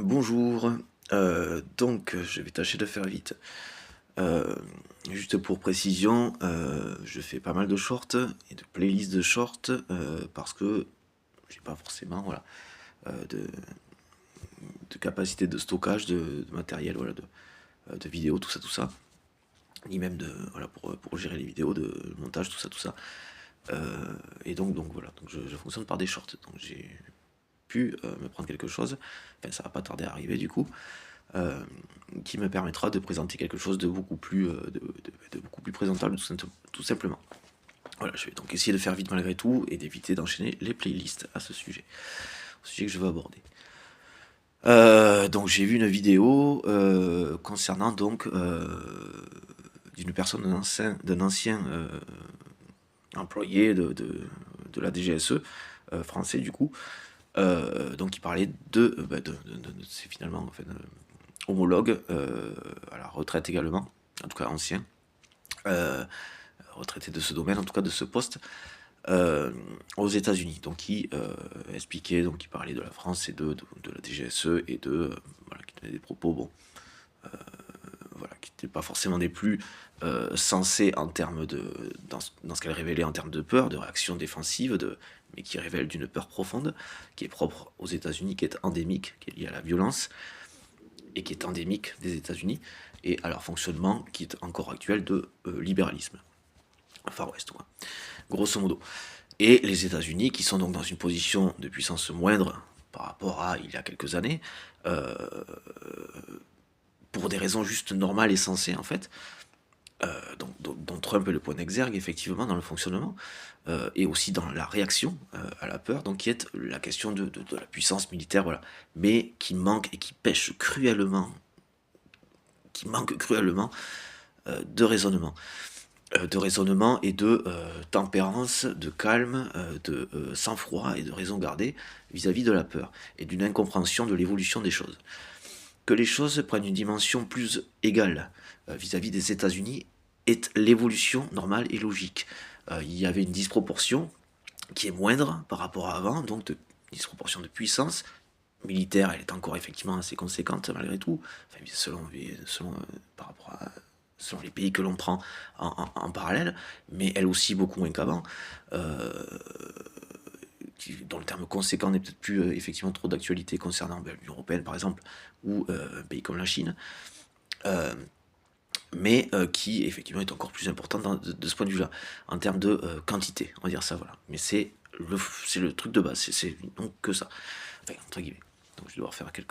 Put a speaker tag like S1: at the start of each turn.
S1: Bonjour, donc je vais tâcher de faire vite. Heu, Juste pour précision, je fais pas mal de shorts et de playlists de shorts, parce que j'ai pas forcément, voilà, de capacité de stockage de matériel, voilà, de vidéos, tout ça. Ni même de voilà, pour gérer les vidéos, de montage, tout ça. Et donc voilà, donc je fonctionne par des shorts, donc j'ai pu, me prendre quelque chose, enfin ça va pas tarder à arriver du coup, euh, qui me permettra de présenter quelque chose de beaucoup plus, de beaucoup plus présentable tout simplement. Voilà, je vais donc essayer de faire vite malgré tout et d'éviter d'enchaîner les playlists à ce sujet, au sujet que je veux aborder. Donc j'ai vu une vidéo concernant donc d'une personne, d'un ancien employé de la DGSE français du coup, donc il parlait c'est finalement en fait, homologue à la retraite également, en tout cas ancien, euh, retraité de ce domaine, en tout cas de ce poste, aux États-Unis. Donc qui expliquait, donc il parlait de la France et de la DGSE et voilà, qui tenait des propos, bon, voilà, qui n'étaient pas forcément des plus sensés en termes dans ce qu'elle révélait en termes de peur, de réaction défensive, mais qui révèle d'une peur profonde, qui est propre aux États-Unis, qui est endémique, qui est liée à la violence, et qui est endémique des États-Unis, et à leur fonctionnement qui est encore actuel de libéralisme. Far West, quoi. Grosso modo. Et les États-Unis, qui sont donc dans une position de puissance moindre par rapport à il y a quelques années, euh, pour des raisons juste normales et sensées en fait, dont Trump est le point d'exergue effectivement dans le fonctionnement, et aussi dans la réaction à la peur, donc qui est la question de la puissance militaire, voilà, mais qui manque et qui manque cruellement de raisonnement et de tempérance, de calme, de sang-froid et de raison gardée vis-à-vis de la peur et d'une incompréhension de l'évolution des choses. Que les choses prennent une dimension plus égale vis-à-vis des États-Unis est l'évolution normale et logique. Il y avait une disproportion qui est moindre par rapport à avant, donc de disproportion de puissance militaire, elle est encore effectivement assez conséquente malgré tout, enfin, par rapport à selon les pays que l'on prend en parallèle, mais elle aussi beaucoup moins qu'avant, dont le terme conséquent n'est peut-être plus effectivement trop d'actualité concernant l'Union Européenne par exemple, ou un pays comme la Chine, euh, mais qui effectivement est encore plus important de ce point de vue-là, en termes de quantité, on va dire ça, voilà. Mais c'est le truc de base, c'est donc que ça, enfin, entre guillemets. Donc je vais devoir faire quelques